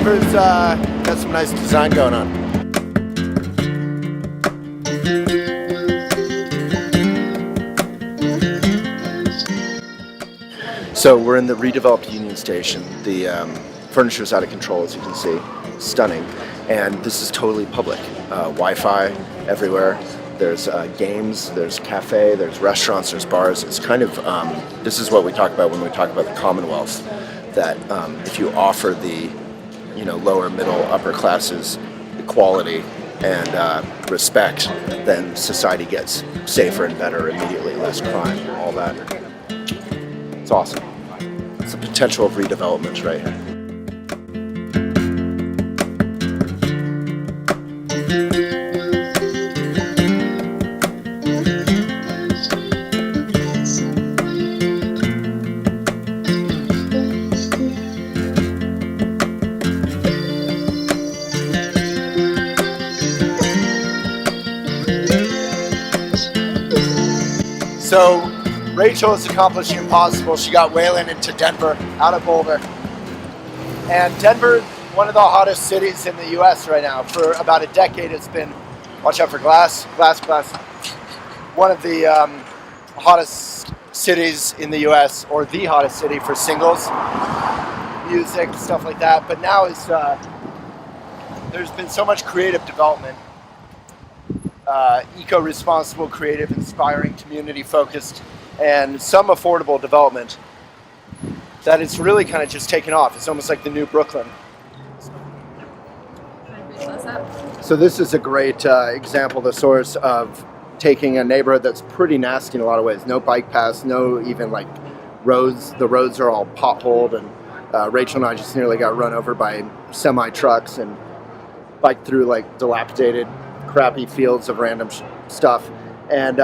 Denver's got some nice design going on. So we're in the redeveloped Union Station. The furniture's out of control, as you can see. Stunning. And this is totally public. Wi-Fi everywhere. There's games, there's cafe, there's restaurants, there's bars. It's kind of, this is what we talk about when we talk about the Commonwealth, that if you offer the, lower, middle, upper classes equality and respect, then society gets safer and better immediately, less crime, all that. It's awesome. It's the potential of redevelopment right here. So Rachel has accomplished the impossible. She got Waylon into Denver out of Boulder. And Denver, one of the hottest cities in the US right now. For about a decade it's been, watch out for glass. One of the hottest cities in the US, or the hottest city for singles, music, stuff like that. But now there's been so much creative development. Eco-responsible, creative, inspiring, community-focused, and some affordable development that it's really kind of just taken off. It's almost like the new Brooklyn. So this is a great example, the source of taking a neighborhood that's pretty nasty in a lot of ways. No bike paths, no even like roads. The roads are all potholed, and Rachel and I just nearly got run over by semi-trucks and biked through like dilapidated, crappy fields of random stuff, and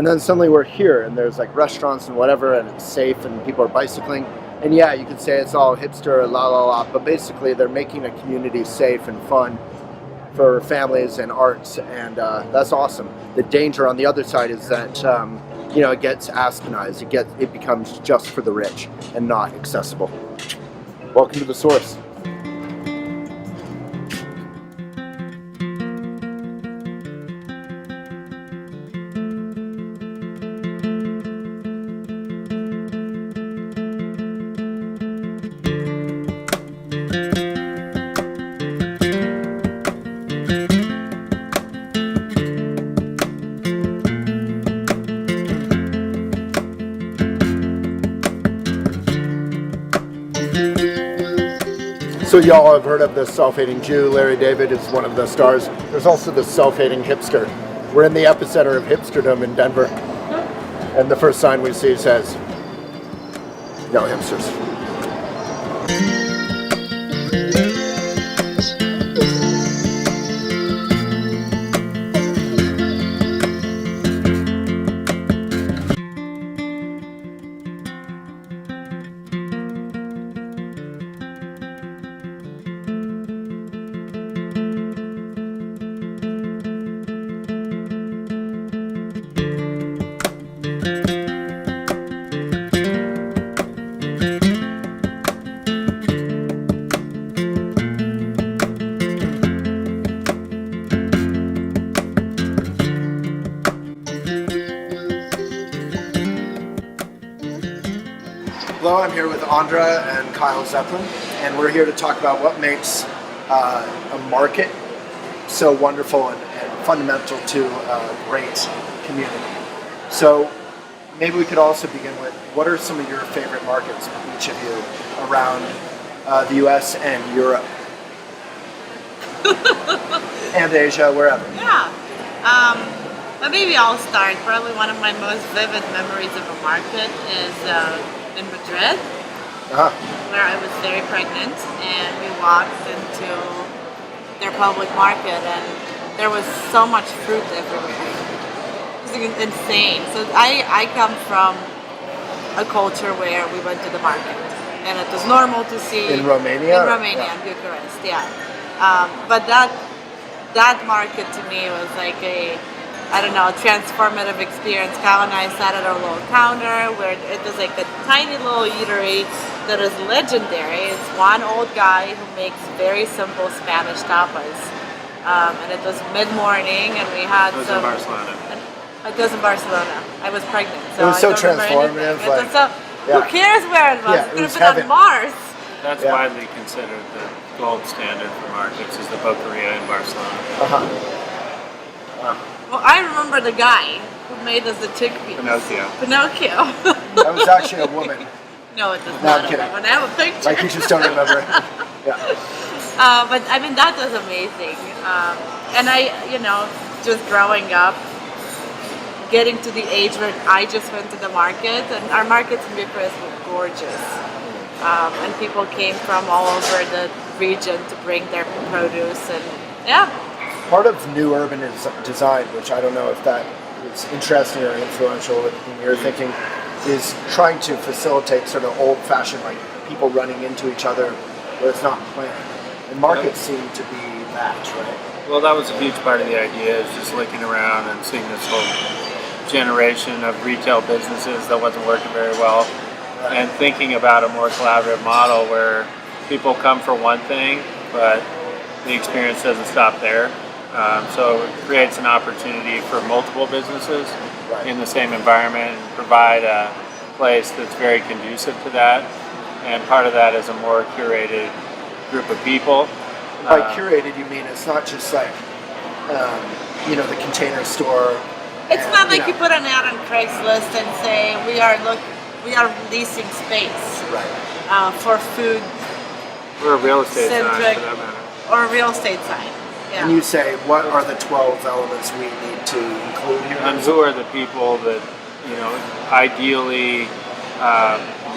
then suddenly we're here, and there's like restaurants and whatever, and it's safe, and people are bicycling, and yeah, you could say it's all hipster, but basically they're making a community safe and fun for families and arts, and that's awesome. The danger on the other side is that it gets Aspenized, it becomes just for the rich and not accessible. Welcome to the source. So y'all have heard of the self-hating Jew. Larry David is one of the stars. There's also the self-hating hipster. We're in the epicenter of hipsterdom in Denver. And the first sign we see says, no hipsters. Hello, I'm here with Andra and Kyle Zeppelin, and we're here to talk about what makes a market so wonderful and fundamental to a great community. So maybe we could also begin with, what are some of your favorite markets, each of you, around the US and Europe? And Asia, wherever. Yeah. But maybe I'll start. Probably one of my most vivid memories of a market is in Madrid, where I was very pregnant, and we walked into their public market, and there was so much fruit everywhere. It was insane. So I come from a culture where we went to the market, and it was normal to see in Romania. In Romania, in Bucharest, yeah. But that market to me was like a I don't know, transformative experience. Kyle and I sat at our little counter where it was like a tiny little eatery that is legendary. It's one old guy who makes very simple Spanish tapas. And it was mid-morning and we had It was in Barcelona. It was in Barcelona. I was pregnant. It was so I don't remember transformative. anything. It was so, who cares where it was? Yeah, it it could was have been heaven. on Mars. That's widely considered the gold standard for markets, is the Boqueria in Barcelona. Well, I remember the guy who made us the chickpeas. Pinocchio. That was actually a woman. No, it was No, I'm not a kidding. woman. I have a picture. Like you just don't remember. Yeah. But I mean, that was amazing. And I, just growing up, getting to the age where I just went to the market, and our markets in Bucharest were gorgeous. And people came from all over the region to bring their produce, and Part of new urban design, which I don't know if that is interesting or influential in your thinking, is trying to facilitate sort of old-fashioned, like people running into each other where it's not planned. And markets seem to be that, right? Well, that was a huge part of the idea, is just looking around and seeing this whole generation of retail businesses that wasn't working very well, and thinking about a more collaborative model where people come for one thing, but the experience doesn't stop there. So it creates an opportunity for multiple businesses in the same environment and provide a place that's very conducive to that. And part of that is a more curated group of people. By curated, you mean it's not just like, the container store. it's not like you put an ad on Craigslist and say we are leasing space for food Or a real estate sign, centric for that matter. or a real estate sign. Yeah. And you say, what are the 12 elements we need to include here? And who are the people that, ideally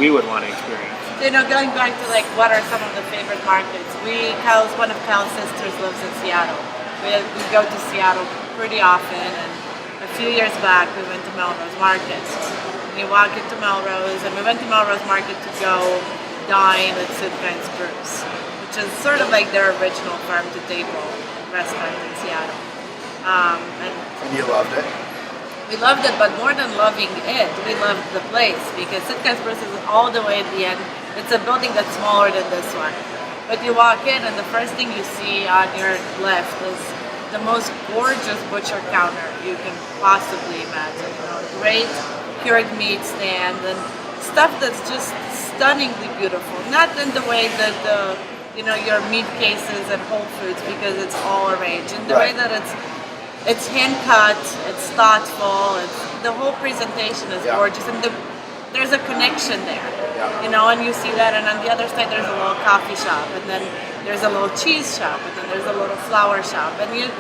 we would want to experience? Going back to what are some of the favorite markets? One of Kyle's sisters lives in Seattle. We go to Seattle pretty often, and a few years back we went to Melrose Market. And you walk into Melrose, and we went to Melrose Market to go dine at Sitka and Spruce, which is sort of like their original farm-to-table restaurant in Seattle. And you loved it? we loved it, but more than loving it, we loved the place, because Sitka and Spruce is all the way at the end. It's a building that's smaller than this one. But you walk in, and the first thing you see on your left is the most gorgeous butcher counter you can possibly imagine. Great cured meat stand and stuff that's just stunningly beautiful. Not in the way that your meat cases and Whole Foods, because it's all arranged. In the way that it's hand cut, it's thoughtful, the whole presentation is gorgeous, and there's a connection there. And you see that, and on the other side there's a little coffee shop, and then there's a little cheese shop, and then there's a little flower shop, and you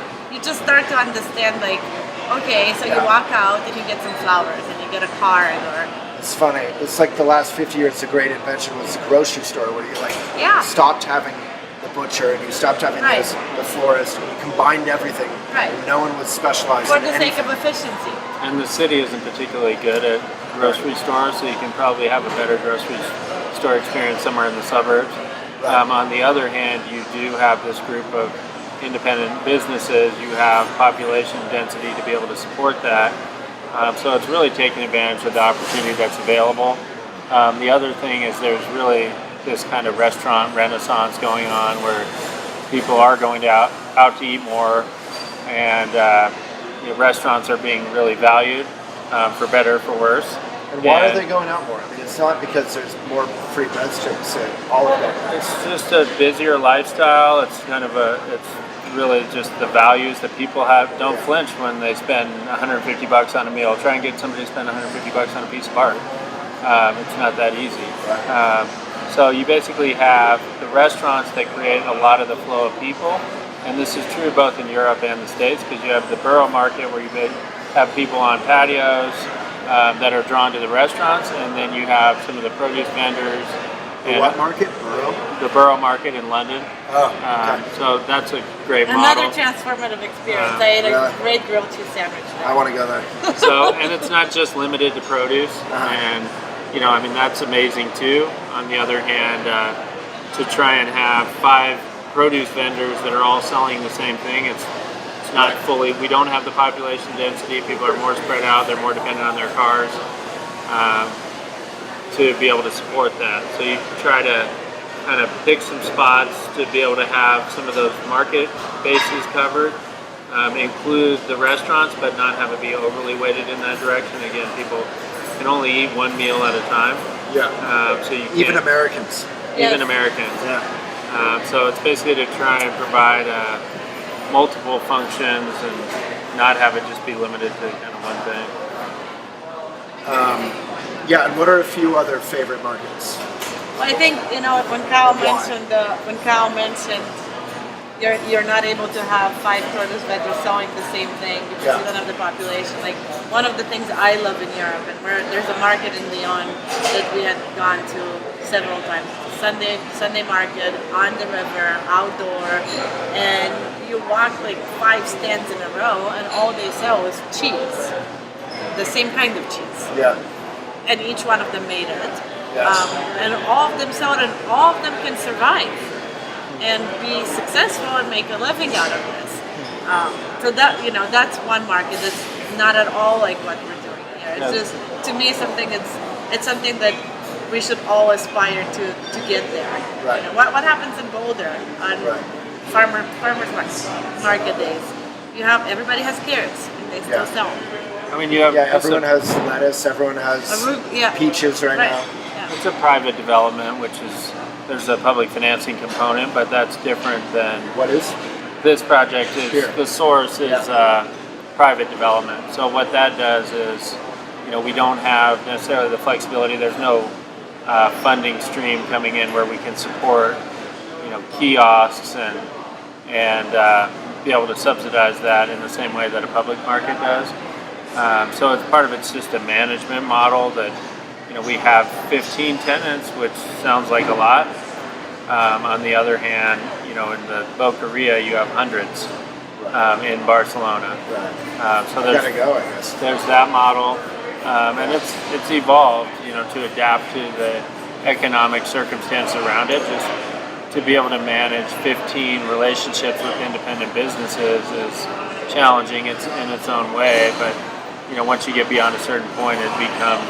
just start to understand, okay, so you walk out and you get some flowers and you get a card, or it's funny. It's like the last 50 years, the great invention was the grocery store, where you stopped having the butcher and you stopped having the florist, and you combined everything. And no one was specialized for in the sake anything. of efficiency. And the city isn't particularly good at grocery stores, so you can probably have a better grocery store experience somewhere in the suburbs. On the other hand, you do have this group of independent businesses. You have population density to be able to support that. So it's really taking advantage of the opportunity that's available. The other thing is there's really this kind of restaurant renaissance going on, where people are going out to eat more, and restaurants are being really valued, for better or for worse. And why are they going out more? I mean, it's not because there's more free breadsticks and all of that. It's just a busier lifestyle. It's really just the values that people have. Don't flinch when they spend $150 on a meal. Try and get somebody to spend $150 on a piece of art. It's not that easy. So you basically have the restaurants that create a lot of the flow of people, and this is true both in Europe and the States, because you have the borough market where you have people on patios that are drawn to the restaurants, and then you have some of the produce vendors. The what market? Borough? The borough market in London. Oh, okay. So that's a great Another model. transformative experience. I ate a great grilled cheese sandwich there. I want to go there. And it's not just limited to produce, and that's amazing too. On the other hand, to try and have 5 produce vendors that are all selling the same thing, it's It's not fully. We don't have the population density. People are more spread out. They're more dependent on their cars to be able to support that. So you try to kind of pick some spots to be able to have some of those market bases covered. Include the restaurants, but not have it be overly weighted in that direction. Again, people can only eat one meal at a time. Yeah. So you even can't- Americans. Even Yes. Americans. Yeah. So it's basically to try and provide multiple functions and not have it just be limited to kind of one thing. Yeah. And what are a few other favorite markets? Well, I think when Kyle Why? mentioned you're not able to have 5 produce vendors selling the same thing because Yeah. you don't have the population. Like one of the things I love in Europe, and where there's a market in Lyon that we had gone to several times. Sunday market on the river, outdoor, and you walk like 5 stands in a row, and all they sell is cheese, the same kind of cheese, Yeah. and each one of them made it. Yes. And all of them sell it, and all of them can survive and be successful and make a living out of this. So that's one market that's not at all like what we're doing here. It's just, to me, it's something that we should all aspire to get there. Right. What happens in Boulder on Right. farmers market days? Everybody has carrots and they still Yeah. sell them. I mean, you have Yeah. Everyone has lettuce. Everyone has Yeah. peaches right now. Yeah. it's a private development, which is there's a public financing component, but that's different than What is? this project. Is Here. the source is private development. So what that does is, we don't have necessarily the flexibility. There's no funding stream coming in where we can support, kiosks and be able to subsidize that in the same way that a public market does. So it's part of it's just a management model that, we have 15 tenants, which sounds like a lot. On the other hand, in the Boqueria, you have hundreds in Barcelona. Right. So Gotta go, I guess. there's that model, and it's evolved, to adapt to the economic circumstance around it. Just to be able to manage 15 relationships with independent businesses is challenging. It's in its own way, but once you get beyond a certain point, it becomes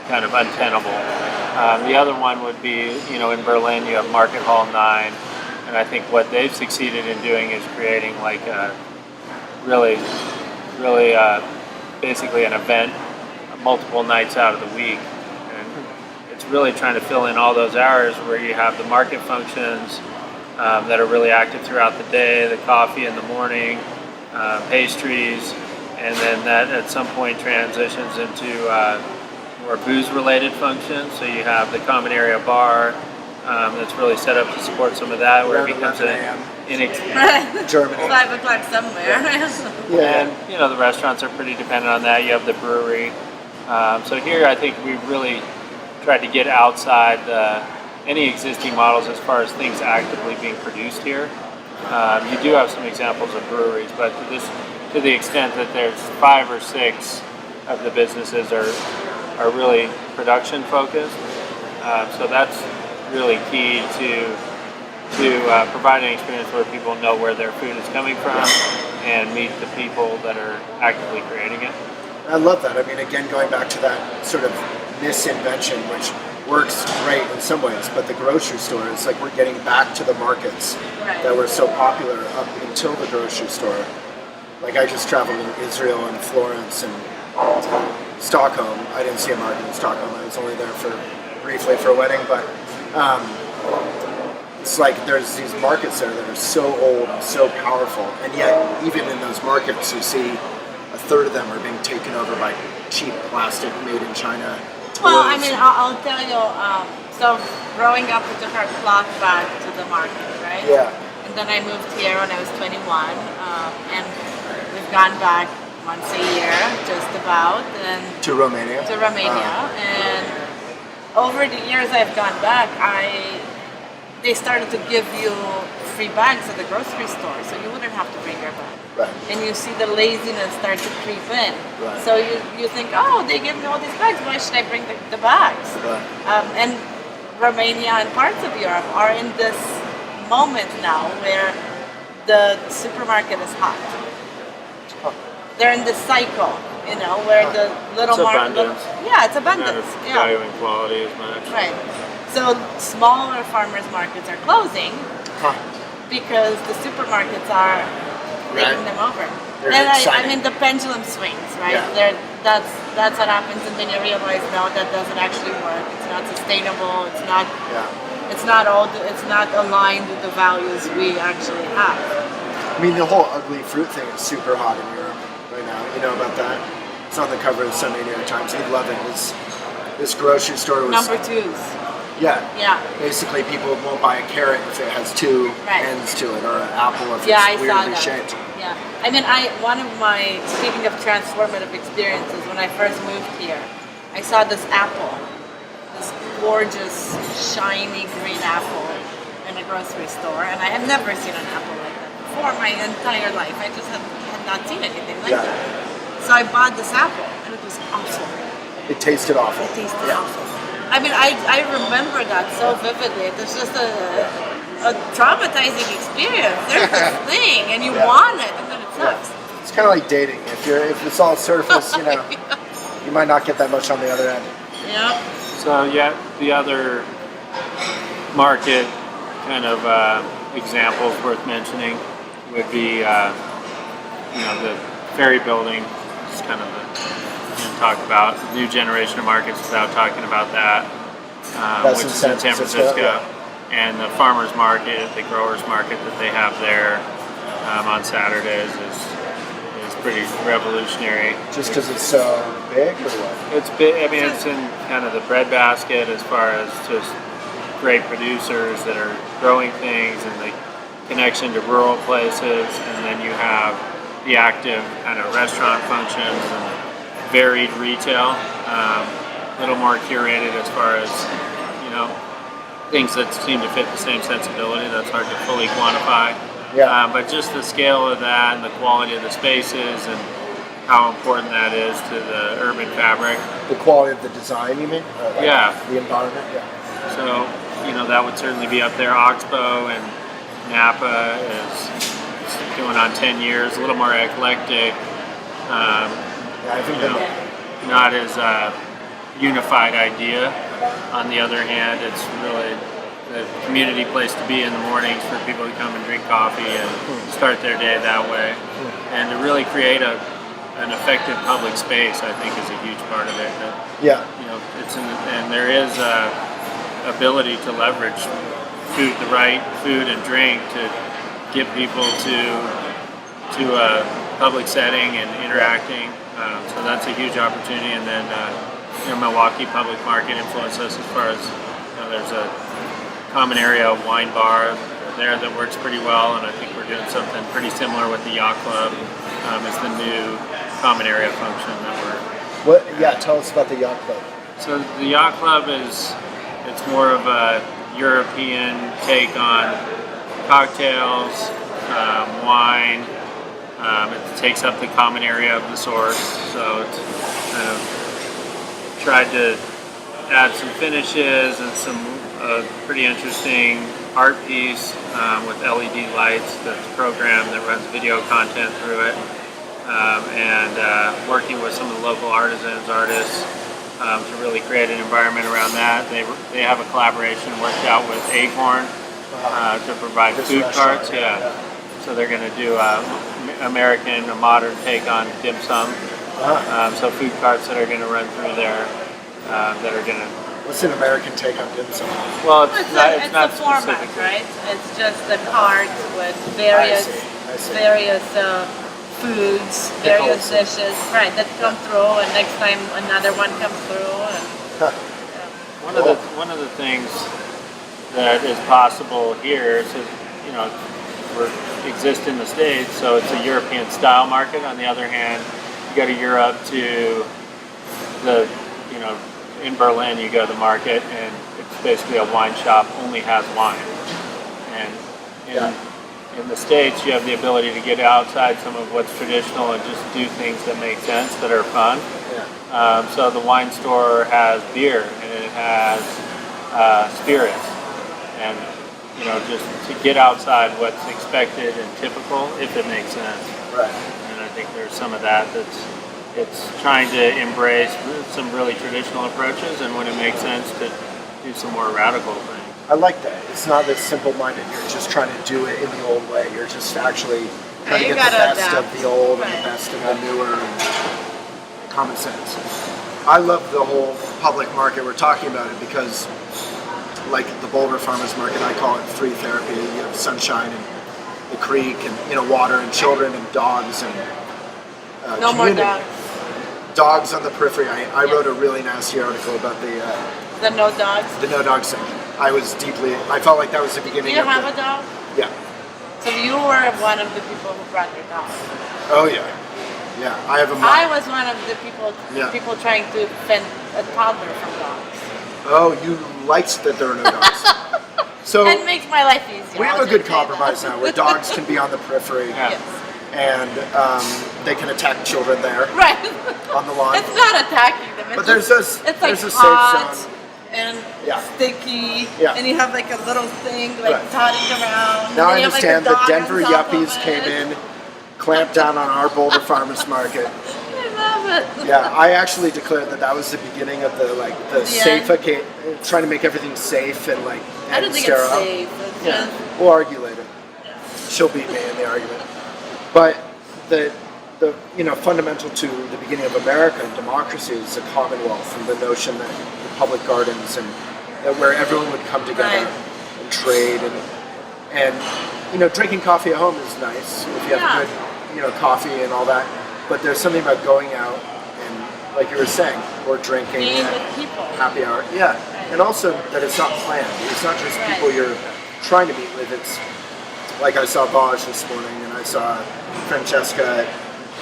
kind of untenable. The other one would be, in Berlin, you have Market Hall 9, and I think what they've succeeded in doing is creating like a really basically an event multiple nights out of the week. And it's really trying to fill in all those hours where you have the market functions that are really active throughout the day, the coffee in the morning, pastries, and then that at some point transitions into more booze-related functions. So you have the common area bar that's really set up to support some of that, where it becomes Germany. 5 o'clock somewhere. Yeah. And the restaurants are pretty dependent on that. You have the brewery. So here, I think we've really tried to get outside any existing models as far as things actively being produced here. You do have some examples of breweries, but to the extent that there's 5 or 6 of the businesses are really production focused. So that's really key to provide an experience where people know where their food is coming from and meet the people that are actively creating it. I love that. I mean, again, going back to that sort of misinvention, which works great in some ways, but the grocery store is like we're getting back to the markets Right. that were so popular up until the grocery store. Like I just traveled in Israel and Florence and Stockholm. I didn't see a market in Stockholm. I was only there briefly for a wedding, but it's like there's these markets there that are so old and so powerful, and yet even in those markets you see a third of them are being taken over by cheap plastic made in China. Well, I toys. mean, I'll tell you, so growing up, we took our cloth bag to the market, right? Yeah. And then I moved here when I was 21, and we've gone back once a year, just about, and To Romania. to Romania. And over the years I've gone back, they started to give you free bags at the grocery store, so you wouldn't have to bring your bag. Right. And you see the laziness start to creep in. Right. So you think, oh, they give me all these bags, why should I bring the bags? Right. And Romania and parts of Europe are in this moment now where the supermarket is hot. Huh. They're in the cycle, where the little It's market. abundance. Yeah, it's Not abundance. of Yeah. value and quality as much. Right. So smaller farmers markets are closing Huh. because the supermarkets are taking Right. them over. They're And I exciting. mean the pendulum swings, right? Yeah. That's what happens, and then you realize no, that doesn't actually work. It's not sustainable. It's not. Yeah. It's not aligned with the values we actually have. I mean, the whole ugly fruit thing is super hot in Europe right now. You know about that? It's on the cover of the Sunday New York Times. You'd love it. This grocery store was Number twos. Yeah. Yeah. Basically, people won't buy a carrot if it has two Right. ends to it, or an apple if Yeah, I it's saw weirdly that. shaped. Yeah. I mean, speaking of transformative experiences, when I first moved here, I saw this apple, this gorgeous, shiny green apple in a grocery store, and I had never seen an apple like that before my entire life. I just had not seen anything like Yeah. that. So I bought this apple, and it was awful. It tasted awful. It tasted Yeah. awful. I mean, I remember that so vividly. It was just a traumatizing experience. There's this thing, and you Yeah. want it, and then it Yeah. sucks. It's kind of like dating. If it's all surface, you might not get that much on the other end. Yep. So yeah, the other market kind of examples worth mentioning would be the ferry building. It's kind of talk about new generation of markets without talking about that, That's which in is in San Francisco, yeah. and the farmers market, the growers market that they have there on Saturdays is pretty revolutionary. Just because it's so big, or what? It's big. I mean, it's in kind of the breadbasket as far as just great producers that are growing things and the connection to rural places, and then you have the active kind of restaurant functions and varied retail, a little more curated as far as things that seem to fit the same sensibility. That's hard to fully quantify. Yeah. But just the scale of that and the quality of the spaces and how important that is to the urban fabric. The quality of the design, you mean? Yeah. The environment, yeah. So, that would certainly be up there. Oxbow and Napa is going on 10 years, a little more eclectic. Yeah, I think that. Not as unified idea. On the other hand, it's really the community place to be in the mornings for people to come and drink coffee and start their day that way. And to really create an effective public space, I think, is a huge part of it. Yeah. And there is ability to leverage the right food and drink to get people to a public setting and interacting. So that's a huge opportunity. And then Milwaukee Public Market influences us as far as there's a common area wine bar there that works pretty well, and I think we're doing something pretty similar with the yacht club. It's the new common area function that we're. Yeah, tell us about the yacht club. So the yacht club it's more of a European take on cocktails, wine. It takes up the common area of the source, so it's kind of tried to add some finishes and some pretty interesting art piece with LED lights that's programmed that runs video content through it, and working with some of the local artisans, artists to really create an environment around that. They have a collaboration worked out with Acorn to provide food carts. Yeah. So they're going to do a modern take on dim sum. So food carts that are going to run through there that are going to. What's an American take on dim sum? Well, it's not the format, specific, right? It's just the cart with various I see. various foods, various dishes, right? That come through, and next time another one comes through. And, One of the things that is possible here is, we exist in the States, so it's a European style market. On the other hand, you go to Europe to in Berlin, you go to the market and it's basically a wine shop, only has wine. And in the States, you have the ability to get outside some of what's traditional and just do things that make sense, that are fun. Yeah. So the wine store has beer and it has spirits. And just to get outside what's expected and typical, if it makes sense. Right. And I think there's some of that it's trying to embrace some really traditional approaches, and when it makes sense, to do some more radical things. I like that. It's not as simple-minded. You're just trying to do it in the old way. You're just actually trying to you get the gotta best adapt. of the old and Right. the best of the newer and common sense. I love the whole public market. We're talking about it because, like the Boulder Farmers Market, I call it free therapy. You have sunshine and the creek and water and children and dogs and No more community. dogs. Dogs on the periphery. I wrote a really nasty article about The no dogs. the no dogs thing. I felt like that was the Do beginning you of have the, a dog? yeah. So you were one of the people who brought your dog. Oh yeah. Yeah. I have a I was one of the people Yeah. trying to fend a toddler from dogs. Oh, you liked that there are no dogs. So It makes my life easier. we have I'll a good just say that. compromise now where dogs can be on the periphery Yeah. Yes. and they can attack children there Right. on the lawn. It's not attacking them. It's But there's just, a- it's like there's a safe hot zone. and Yeah. sticky. Yeah. And you have like a little thing like Right. trotting around. Now and I you have, like, a understand the dog Denver on top of yuppies it. came in, clamped down on our Boulder Farmers Market. I love it. Yeah, I actually declared that was the beginning of the The safe, end. trying to make everything safe and I don't think it's sterile. safe. It's Yeah, just, we'll argue later. She'll beat me in the argument. But the fundamental to the beginning of America and democracy is the Commonwealth and the notion that the public gardens and that where everyone would come together Right. and trade and drinking coffee at home is nice if you have good coffee and all that. But there's something about going out and, like you were saying, or drinking being at with people. happy hour. Yeah, and also that it's not planned. It's not just Right. people you're trying to meet with. It's like I saw Vaj this morning, and I saw Francesca at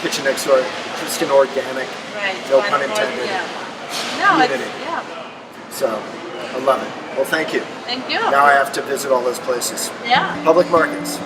Kitchen Next Door, just an organic, Right. no One pun more- intended. Yeah. No, it's, Community. yeah. So I love it. Well, thank you. Thank you. Now I have to visit all those places. Yeah. Public markets.